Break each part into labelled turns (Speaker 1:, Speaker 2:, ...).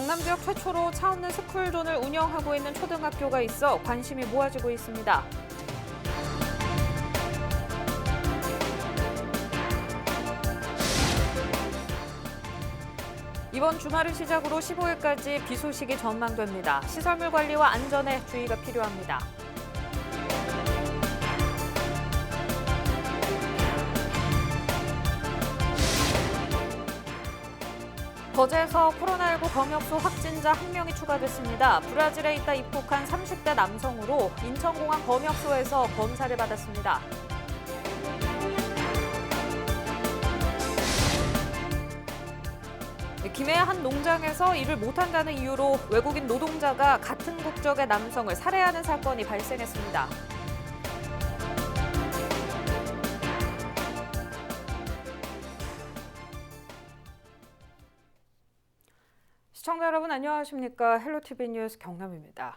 Speaker 1: 경남 지역 최초로 차 없는 스쿨존을 운영하고 있는 초등학교가 있어 관심이 모아지고 있습니다. 이번 주말을 시작으로 15일까지 비 소식이 전망됩니다. 시설물 관리와 안전에 주의가 필요합니다. 거제에서 코로나19 검역소 확진자 1명이 추가됐습니다. 브라질에 있다 입국한 30대 남성으로 인천공항 검역소에서 검사를 받았습니다. 김해 한 농장에서 일을 못한다는 이유로 외국인 노동자가 같은 국적의 남성을 살해하는 사건이 발생했습니다. 시청자 여러분 안녕하십니까? 헬로티비 뉴스 경남입니다.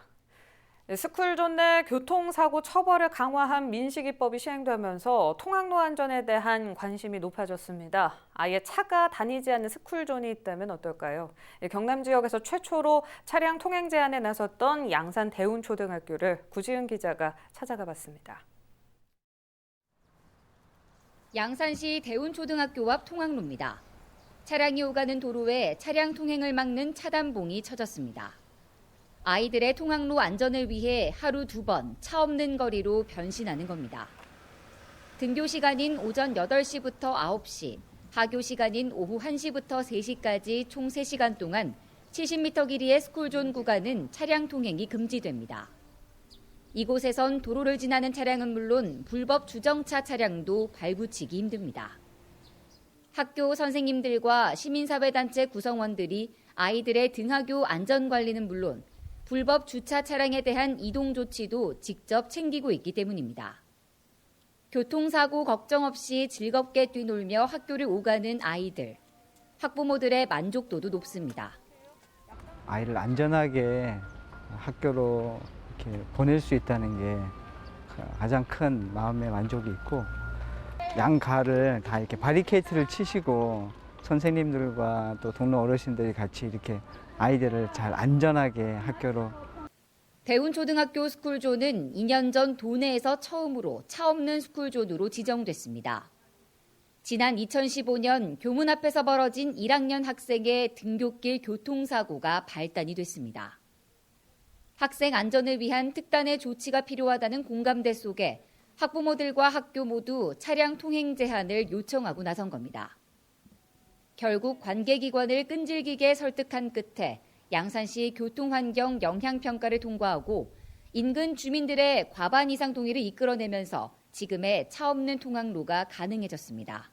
Speaker 1: 스쿨존 내 교통사고 처벌을 강화한 민식이법이 시행되면서 통학로 안전에 대한 관심이 높아졌습니다. 아예 차가 다니지 않는 스쿨존이 있다면 어떨까요? 경남 지역에서 최초로 차량 통행 제한에 나섰던 양산 대운초등학교를 구지은 기자가 찾아가 봤습니다.
Speaker 2: 양산시 대운초등학교 앞 통학로입니다. 차량이 오가는 도로에 차량 통행을 막는 차단봉이 쳐졌습니다. 아이들의 통학로 안전을 위해 하루 2번 차 없는 거리로 변신하는 겁니다. 등교 시간인 오전 8시부터 9시, 하교 시간인 오후 1시부터 3시까지 총 3시간 동안 70m 길이의 스쿨존 구간은 차량 통행이 금지됩니다. 이곳에선 도로를 지나는 차량은 물론 불법 주정차 차량도 발붙이기 힘듭니다. 학교 선생님들과 시민사회단체 구성원들이 아이들의 등하교 안전관리는 물론 불법 주차 차량에 대한 이동 조치도 직접 챙기고 있기 때문입니다. 교통사고 걱정 없이 즐겁게 뛰놀며 학교를 오가는 아이들. 학부모들의 만족도도 높습니다.
Speaker 3: 아이를 안전하게 학교로 이렇게 보낼 수 있다는 게 가장 큰 마음의 만족이 있고 양가를 다 이렇게 바리케이트를 치시고 선생님들과 또 동네 어르신들이 같이 이렇게 아이들을 잘 안전하게 학교로.
Speaker 2: 대운초등학교 스쿨존은 2년 전 도내에서 처음으로 차 없는 스쿨존으로 지정됐습니다. 지난 2015년 교문 앞에서 벌어진 1학년 학생의 등굣길 교통사고가 발단이 됐습니다. 학생 안전을 위한 특단의 조치가 필요하다는 공감대 속에 학부모들과 학교 모두 차량 통행 제한을 요청하고 나선 겁니다. 결국 관계기관을 끈질기게 설득한 끝에 양산시 교통환경 영향평가를 통과하고 인근 주민들의 과반 이상 동의를 이끌어내면서 지금의 차 없는 통학로가 가능해졌습니다.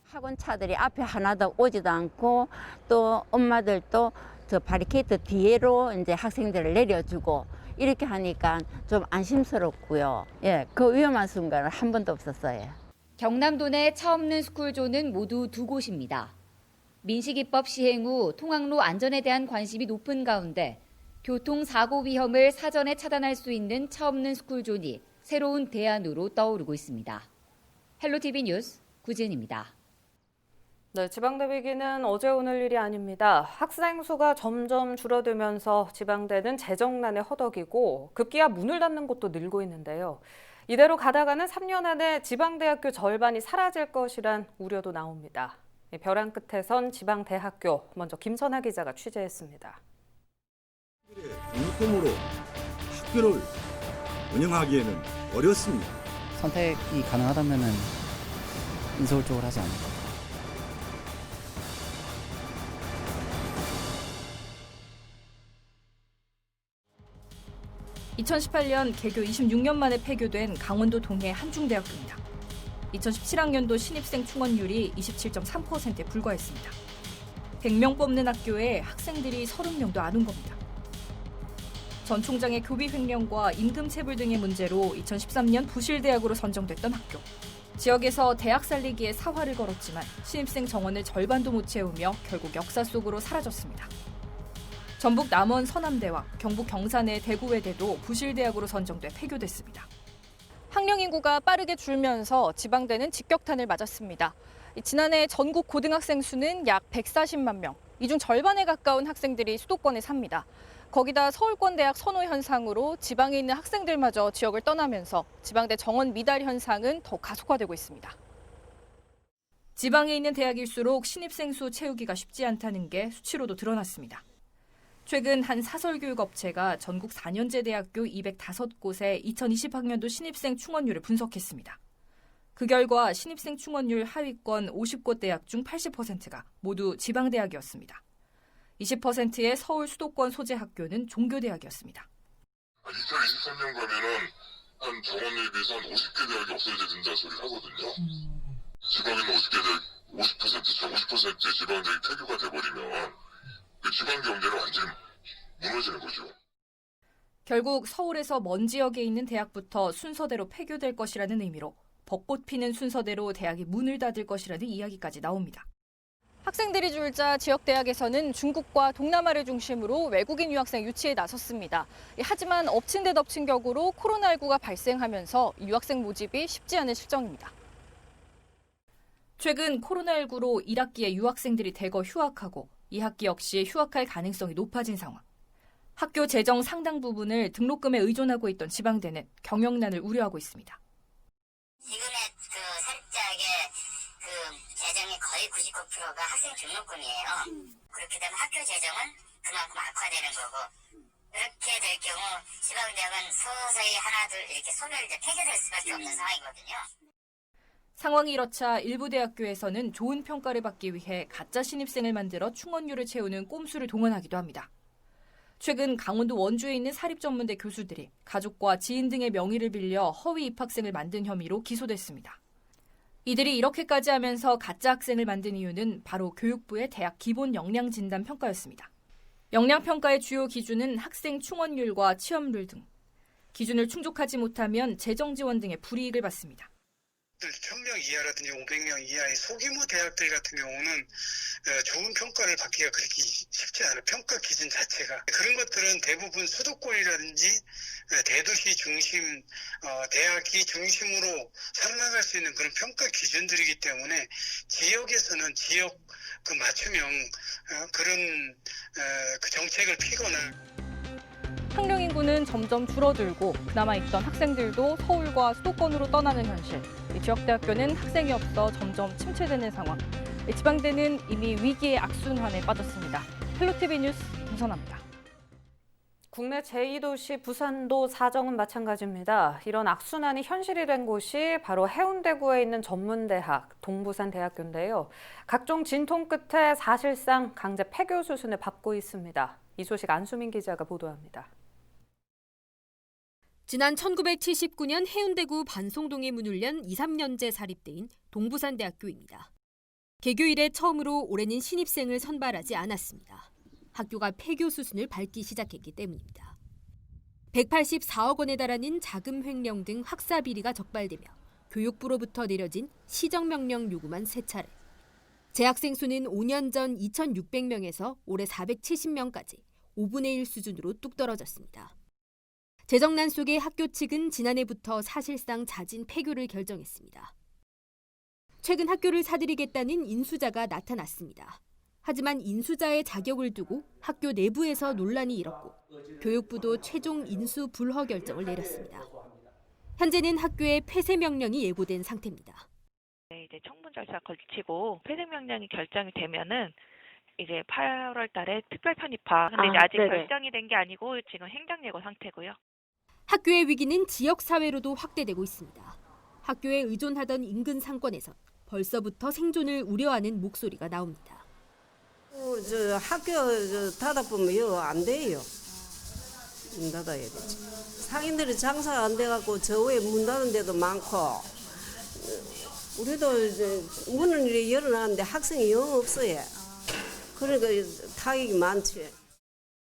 Speaker 4: 학원 차들이 앞에 하나도 오지도 않고 또 엄마들도 저 바리케이트 뒤로 이제 학생들을 내려주고 이렇게 하니까 좀 안심스럽고요. 예, 그 위험한 순간은 한 번도 없었어요.
Speaker 2: 경남도 내 차 없는 스쿨존은 모두 2곳입니다. 민식이법 시행 후 통학로 안전에 대한 관심이 높은 가운데 교통사고 위험을 사전에 차단할 수 있는 차 없는 스쿨존이 새로운 대안으로 떠오르고 있습니다. 헬로티비 뉴스 구지은입니다.
Speaker 1: 네, 지방대 위기는 어제 오늘 일이 아닙니다. 학생 수가 점점 줄어들면서 지방대는 재정난에 허덕이고 급기야 문을 닫는 곳도 늘고 있는데요. 이대로 가다가는 3년 안에 지방대학교 절반이 사라질 것이란 우려도 나옵니다. 벼랑 끝에선 지방대학교, 먼저 김선아 기자가 취재했습니다.
Speaker 5: 공통으로 학교를 운영하기에는 어렵습니다.
Speaker 6: 선택이 가능하다면 인서울 쪽으로 하지 않을까.
Speaker 7: 2018년 개교 26년 만에 폐교된 강원도 동해 한중대학교입니다. 2017학년도 신입생 충원율이 27.3%에 불과했습니다. 100명 뽑는 학교에 학생들이 30명도 안 온 겁니다. 전 총장의 교비 횡령과 임금 체불 등의 문제로 2013년 부실대학으로 선정됐던 학교. 지역에서 대학 살리기에 사활을 걸었지만 신입생 정원을 절반도 못 채우며 결국 역사 속으로 사라졌습니다. 전북 남원 서남대와 경북 경산의 대구외대도 부실대학으로 선정돼 폐교됐습니다. 학령 인구가 빠르게 줄면서 지방대는 직격탄을 맞았습니다. 지난해 전국 고등학생 수는 약 140만 명, 이 중 절반에 가까운 학생들이 수도권에 삽니다. 거기다 서울권 대학 선호 현상으로 지방에 있는 학생들마저 지역을 떠나면서 지방대 정원 미달 현상은 더 가속화되고 있습니다. 지방에 있는 대학일수록 신입생 수 채우기가 쉽지 않다는 게 수치로도 드러났습니다. 최근 한 사설교육업체가 전국 4년제 대학교 205곳의 2020학년도 신입생 충원율을 분석했습니다. 그 결과 신입생 충원율 하위권 50곳 대학 중 80%가 모두 지방대학이었습니다. 20%의 서울 수도권 소재 학교는 종교대학이었습니다.
Speaker 8: 2023년 가면은 한 정원에 비해서 한 50개 대학이 없어져야 된다 소리를 하거든요. 지방에는 50개 대학 50%죠. 50%의 지방 대학이 폐교가 돼버리면 그 지방 경제는 완전히 무너지는 거죠.
Speaker 7: 결국 서울에서 먼 지역에 있는 대학부터 순서대로 폐교될 것이라는 의미로 벚꽃 피는 순서대로 대학이 문을 닫을 것이라는 이야기까지 나옵니다. 학생들이 줄자 지역 대학에서는 중국과 동남아를 중심으로 외국인 유학생 유치에 나섰습니다. 하지만 엎친 데 덮친 격으로 코로나19가 발생하면서 유학생 모집이 쉽지 않은 실정입니다. 최근 코로나19로 1학기에 유학생들이 대거 휴학하고 2학기 역시 휴학할 가능성이 높아진 상황. 학교 재정 상당 부분을 등록금에 의존하고 있던 지방대는 경영난을 우려하고 있습니다.
Speaker 9: 지금의 살짝의 재정의 거의 99%가 학생 등록금이에요. 그렇게 되면 학교 재정은 그만큼 악화되는 거고, 그렇게 될 경우 지방대학은 서서히 하나둘 이렇게 소멸 폐교될 수밖에 없는 상황이거든요.
Speaker 7: 상황이 이렇자 일부 대학교에서는 좋은 평가를 받기 위해 가짜 신입생을 만들어 충원율을 채우는 꼼수를 동원하기도 합니다. 최근 강원도 원주에 있는 사립전문대 교수들이 가족과 지인 등의 명의를 빌려 허위 입학생을 만든 혐의로 기소됐습니다. 이들이 이렇게까지 하면서 가짜 학생을 만든 이유는 바로 교육부의 대학 기본 역량 진단 평가였습니다. 역량 평가의 주요 기준은 학생 충원율과 취업률 등. 기준을 충족하지 못하면 재정 지원 등의 불이익을 받습니다.
Speaker 10: 1000명 이하라든지 500명 이하의 소규모 대학들 같은 경우는 좋은 평가를 받기가 그렇게 쉽지 않아요. 평가 기준 자체가. 그런 것들은 대부분 수도권이라든지 대도시 중심, 대학이 중심으로 살아나갈 수 있는 그런 평가 기준들이기 때문에 지역에서는 지역 맞춤형 그런 그 정책을 피거나
Speaker 7: 학령 인구는 점점 줄어들고 그나마 있던 학생들도 서울과 수도권으로 떠나는 현실. 지역대학교는 학생이 없어 점점 침체되는 상황. 지방대는 이미 위기의 악순환에 빠졌습니다. 헬로티비 뉴스 김선아입니다.
Speaker 1: 국내 제2도시 부산도 사정은 마찬가지입니다. 이런 악순환이 현실이 된 곳이 바로 해운대구에 있는 전문대학 동부산대학교인데요. 각종 진통 끝에 사실상 강제 폐교 수순을 밟고 있습니다. 이 소식 안수민 기자가 보도합니다.
Speaker 11: 지난 1979년 해운대구 반송동에 문을 연 2, 3년제 사립대인 동부산대학교입니다. 개교 이래 처음으로 올해는 신입생을 선발하지 않았습니다. 학교가 폐교 수순을 밟기 시작했기 때문입니다. 184억 원에 달하는 자금 횡령 등 학사 비리가 적발되며 교육부로부터 내려진 시정명령 요구만 3차례. 재학생 수는 5년 전 2,600명에서 올해 470명까지 5분의 1 수준으로 뚝 떨어졌습니다. 재정난 속에 학교 측은 지난해부터 사실상 잦은 폐교를 결정했습니다. 최근 학교를 사들이겠다는 인수자가 나타났습니다. 하지만 인수자의 자격을 두고 학교 내부에서 논란이 일었고 교육부도 최종 인수 불허 결정을 내렸습니다. 현재는 학교에 폐쇄 명령이 예고된 상태입니다.
Speaker 12: 이제 청문 절차 걸치고 폐쇄 명령이 결정이 되면은 이제 8월 달에 특별 편입화. 근데 이제 아직 결정이 된 게 아니고 지금 행정 예고 상태고요.
Speaker 11: 학교의 위기는 지역 사회로도 확대되고 있습니다. 학교에 의존하던 인근 상권에선 벌써부터 생존을 우려하는 목소리가 나옵니다.
Speaker 13: 학교 닫아보면 안 돼요. 문 닫아야 되지. 상인들이 장사가 안 돼갖고 저 위에 문 닫은 데도 많고 우리도 문을 이렇게 열어놨는데 학생이 영 없어요. 그러니까 타격이 많지.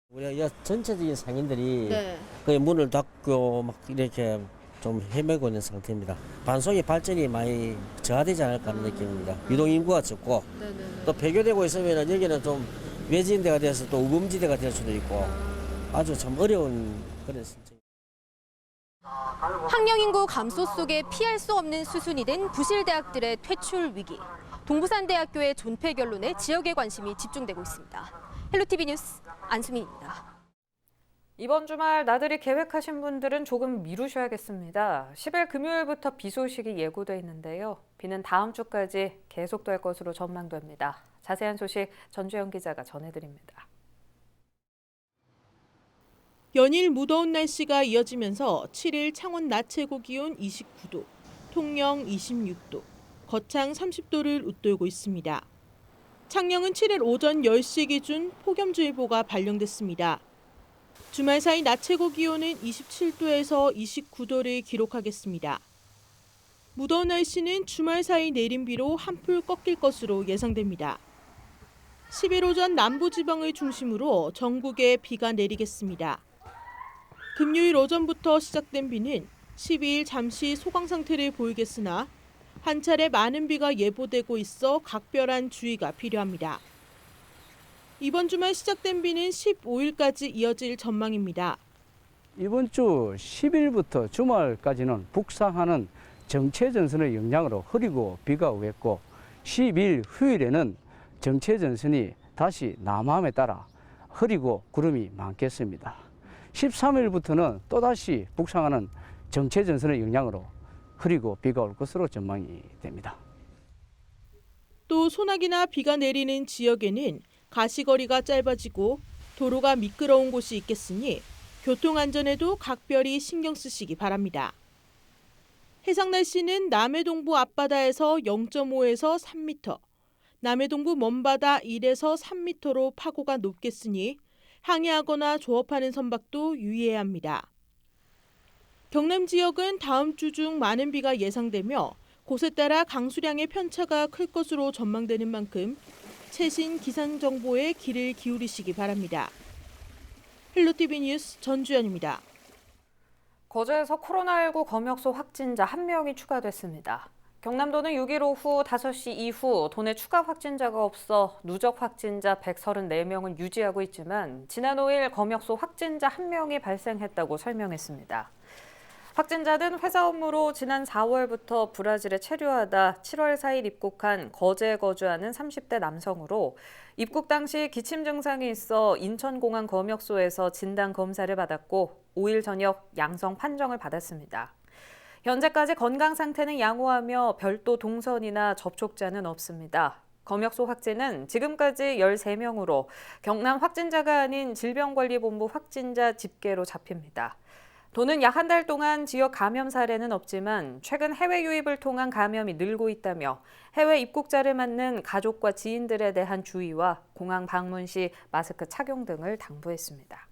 Speaker 14: 우리가 전체적인 상인들이 거의 문을 닫고 막 이렇게 좀 헤매고 있는 상태입니다. 반송의 발전이 많이 저하되지 않을까 하는 느낌입니다. 유동인구가 적고 또 폐교되고 있으면 여기는 좀 외진데가 돼서 또 우범지대가 될 수도 있고 아주 참 어려운 그런 상태입니다.
Speaker 11: 학령 인구 감소 속에 피할 수 없는 수순이 된 부실 대학들의 퇴출 위기. 동부산대학교의 존폐 결론에 지역의 관심이 집중되고 있습니다. 헬로티비 뉴스 안수민입니다.
Speaker 1: 이번 주말 나들이 계획하신 분들은 조금 미루셔야겠습니다. 10일 금요일부터 비 소식이 예고돼 있는데요. 비는 다음 주까지 계속될 것으로 전망됩니다. 자세한 소식 전주현 기자가 전해드립니다.
Speaker 15: 연일 무더운 날씨가 이어지면서 7일 창원 낮 최고 기온 29도, 통영 26도, 거창 30도를 웃돌고 있습니다. 창녕은 7일 오전 10시 기준 폭염주의보가 발령됐습니다. 주말 사이 낮 최고 기온은 27도에서 29도를 기록하겠습니다. 무더운 날씨는 주말 사이 내린 비로 한풀 꺾일 것으로 예상됩니다. 10일 오전 남부지방을 중심으로 전국에 비가 내리겠습니다. 금요일 오전부터 시작된 비는 12일 잠시 소강 상태를 보이겠으나 한 차례 많은 비가 예보되고 있어 각별한 주의가 필요합니다. 이번 주말 시작된 비는 15일까지 이어질 전망입니다.
Speaker 3: 이번 주 10일부터 주말까지는 북상하는 정체전선의 영향으로 흐리고 비가 오겠고 10일 휴일에는 정체전선이 다시 남함에 따라 흐리고 구름이 많겠습니다. 13일부터는 또다시 북상하는 정체전선의 영향으로 흐리고 비가 올 것으로 전망이 됩니다.
Speaker 15: 또 소나기나 비가 내리는 지역에는 가시거리가 짧아지고 도로가 미끄러운 곳이 있겠으니 교통안전에도 각별히 신경 쓰시기 바랍니다. 해상 날씨는 남해동부 앞바다에서 0.5에서 3m, 남해동부 먼바다 1에서 3m로 파고가 높겠으니 항해하거나 조업하는 선박도 유의해야 합니다. 경남 지역은 다음 주 중 많은 비가 예상되며 곳에 따라 강수량의 편차가 클 것으로 전망되는 만큼 최신 기상 정보에 귀를 기울이시기 바랍니다. 헬로티비 뉴스 전주현입니다.
Speaker 1: 거제에서 코로나19 검역소 확진자 1명이 추가됐습니다. 경남도는 6일 오후 5시 이후 도내 추가 확진자가 없어 누적 확진자 134명을 유지하고 있지만 지난 5일 검역소 확진자 1명이 발생했다고 설명했습니다. 확진자는 회사 업무로 지난 4월부터 브라질에 체류하다 7월 4일 입국한 거제에 거주하는 30대 남성으로 입국 당시 기침 증상이 있어 인천공항 검역소에서 진단 검사를 받았고 5일 저녁 양성 판정을 받았습니다. 현재까지 건강 상태는 양호하며 별도 동선이나 접촉자는 없습니다. 검역소 확진은 지금까지 13명으로 경남 확진자가 아닌 질병관리본부 확진자 집계로 잡힙니다. 도는 약 한 달 동안 지역 감염 사례는 없지만 최근 해외 유입을 통한 감염이 늘고 있다며 해외 입국자를 맞는 가족과 지인들에 대한 주의와 공항 방문 시 마스크 착용 등을 당부했습니다.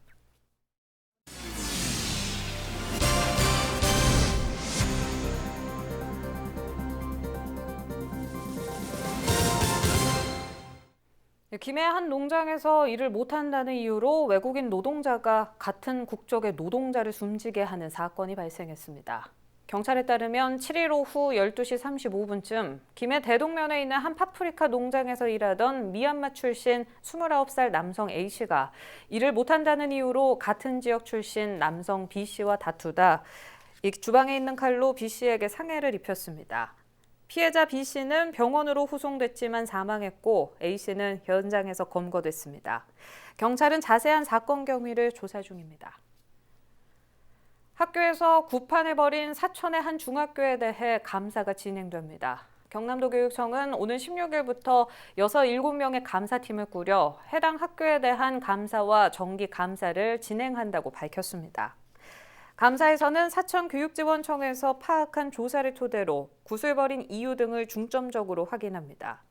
Speaker 1: 김해 한 농장에서 일을 못한다는 이유로 외국인 노동자가 같은 국적의 노동자를 숨지게 하는 사건이 발생했습니다. 경찰에 따르면 7일 오후 12시 35분쯤 김해 대동면에 있는 한 파프리카 농장에서 일하던 미얀마 출신 29살 남성 A씨가 일을 못한다는 이유로 같은 지역 출신 남성 B씨와 다투다 주방에 있는 칼로 B씨에게 상해를 입혔습니다. 피해자 B씨는 병원으로 후송됐지만 사망했고 A씨는 현장에서 검거됐습니다. 경찰은 자세한 사건 경위를 조사 중입니다. 학교에서 구판해버린 사천의 한 중학교에 대해 감사가 진행됩니다. 경남도 교육청은 오는 16일부터 7명의 감사팀을 꾸려 해당 학교에 대한 감사와 정기 감사를 진행한다고 밝혔습니다. 감사에서는 사천교육지원청에서 파악한 조사를 토대로 굿을 벌인 이유 등을 중점적으로 확인합니다.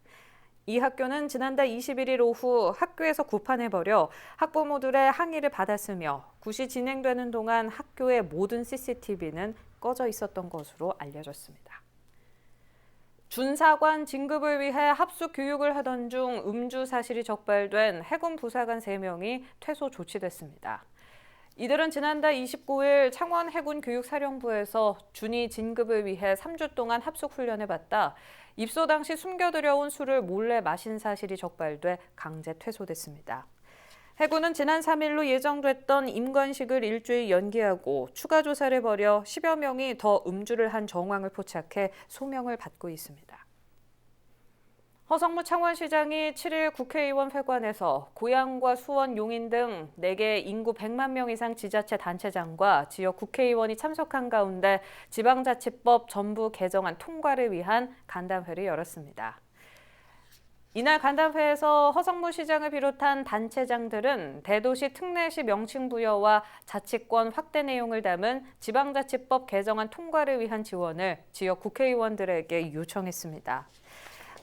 Speaker 1: 이 학교는 지난달 21일 오후 학교에서 구판해버려 학부모들의 항의를 받았으며 굿이 진행되는 동안 학교의 모든 CCTV는 꺼져 있었던 것으로 알려졌습니다. 준사관 진급을 위해 합숙 교육을 하던 중 음주 사실이 적발된 해군 부사관 3명이 퇴소 조치됐습니다. 이들은 지난달 29일 창원 해군교육사령부에서 준이 진급을 위해 3주 동안 합숙훈련을 받다 입소 당시 숨겨들여온 술을 몰래 마신 사실이 적발돼 강제 퇴소됐습니다. 해군은 지난 3일로 예정됐던 임관식을 일주일 연기하고 추가 조사를 벌여 10여 명이 더 음주를 한 정황을 포착해 소명을 받고 있습니다. 허성무 창원시장이 7일 국회의원 회관에서 고양과 수원, 용인 등 4개 인구 100만 명 이상 지자체 단체장과 지역 국회의원이 참석한 가운데 지방자치법 전부 개정안 통과를 위한 간담회를 열었습니다. 이날 간담회에서 허성무 시장을 비롯한 단체장들은 대도시 특례시 명칭 부여와 자치권 확대 내용을 담은 지방자치법 개정안 통과를 위한 지원을 지역 국회의원들에게 요청했습니다.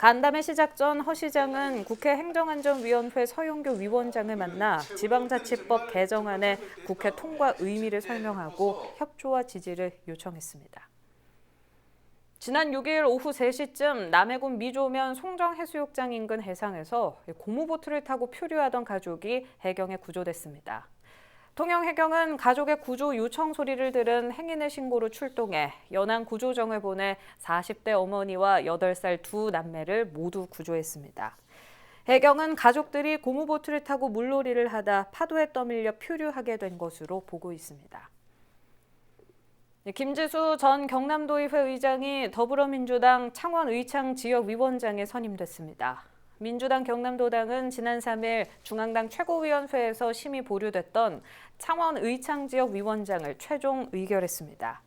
Speaker 1: 간담회 시작 전 허 시장은 국회 행정안전위원회 서용교 위원장을 만나 지방자치법 개정안의 국회 통과 의미를 설명하고 협조와 지지를 요청했습니다. 지난 6일 오후 3시쯤 남해군 미조면 송정해수욕장 인근 해상에서 고무보트를 타고 표류하던 가족이 해경에 구조됐습니다. 통영해경은 가족의 구조 요청 소리를 들은 행인의 신고로 출동해 연안 구조정을 보내 40대 어머니와 8살 두 남매를 모두 구조했습니다. 해경은 가족들이 고무보트를 타고 물놀이를 하다 파도에 떠밀려 표류하게 된 것으로 보고 있습니다. 김지수 전 경남도의회 의장이 더불어민주당 창원 의창 지역위원장에 선임됐습니다. 민주당 경남도당은 지난 3일 중앙당 최고위원회에서 심의 보류됐던 창원 의창 지역위원장을 최종 의결했습니다.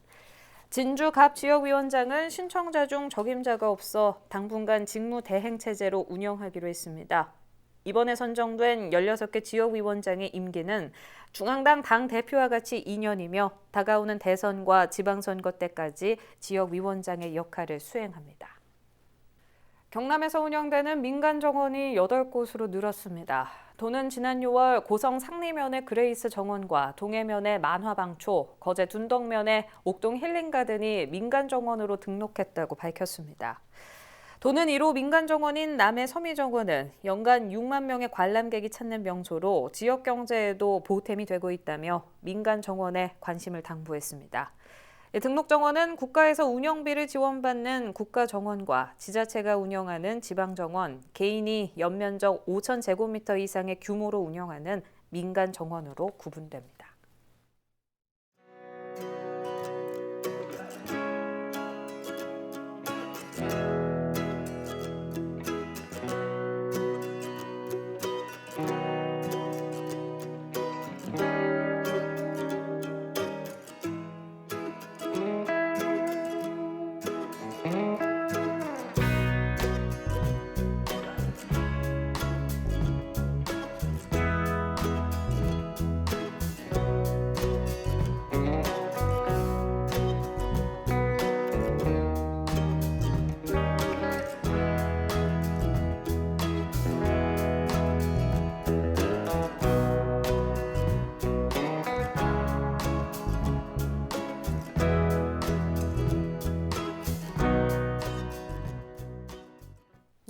Speaker 1: 진주 갑 지역위원장은 신청자 중 적임자가 없어 당분간 직무 대행 체제로 운영하기로 했습니다. 이번에 선정된 16개 지역위원장의 임기는 중앙당 당대표와 같이 2년이며 다가오는 대선과 지방선거 때까지 지역위원장의 역할을 수행합니다. 경남에서 운영되는 민간정원이 8곳으로 늘었습니다. 도는 지난 6월 고성 상리면의 그레이스 정원과 동해면의 만화방초, 거제 둔덕면의 옥동 힐링가든이 민간정원으로 등록했다고 밝혔습니다. 도는 1호 민간정원인 남해 서미정원은 연간 6만 명의 관람객이 찾는 명소로 지역 경제에도 보탬이 되고 있다며 민간정원에 관심을 당부했습니다. 등록정원은 국가에서 운영비를 지원받는 국가정원과 지자체가 운영하는 지방정원, 개인이 연면적 5,000제곱미터 이상의 규모로 운영하는 민간정원으로 구분됩니다.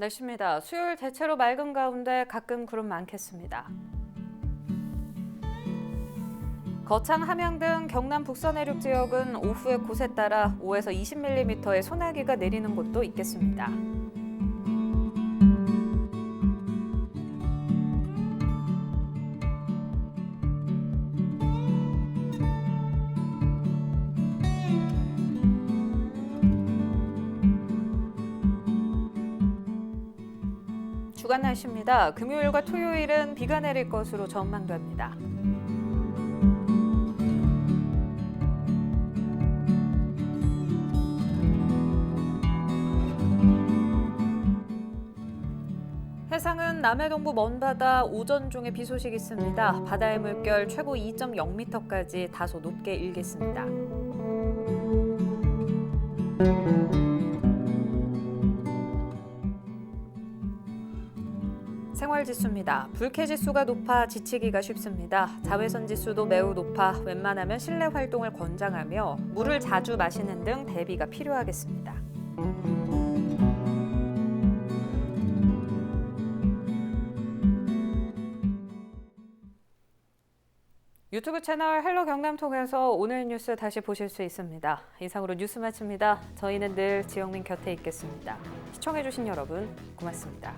Speaker 1: 날씨입니다. 수요일 대체로 맑은 가운데 가끔 구름 많겠습니다. 거창, 함양 등 경남 북서 내륙 지역은 오후에 곳에 따라 5에서 20mm의 소나기가 내리는 곳도 있겠습니다. 주간 날씨입니다. 금요일과 토요일은 비가 내릴 것으로 전망됩니다. 해상은 남해 동부 먼바다 오전 중에 비 소식이 있습니다. 바다의 물결 최고 2.0m까지 다소 높게 일겠습니다. 생활지수입니다. 불쾌지수가 높아 지치기가 쉽습니다. 자외선지수도 매우 높아 웬만하면 실내 활동을 권장하며 물을 자주 마시는 등 대비가 필요하겠습니다. 유튜브 채널 헬로 경남 통해서 오늘 뉴스 다시 보실 수 있습니다. 이상으로 뉴스 마칩니다. 저희는 늘 지영민 곁에 있겠습니다. 시청해주신 여러분 고맙습니다.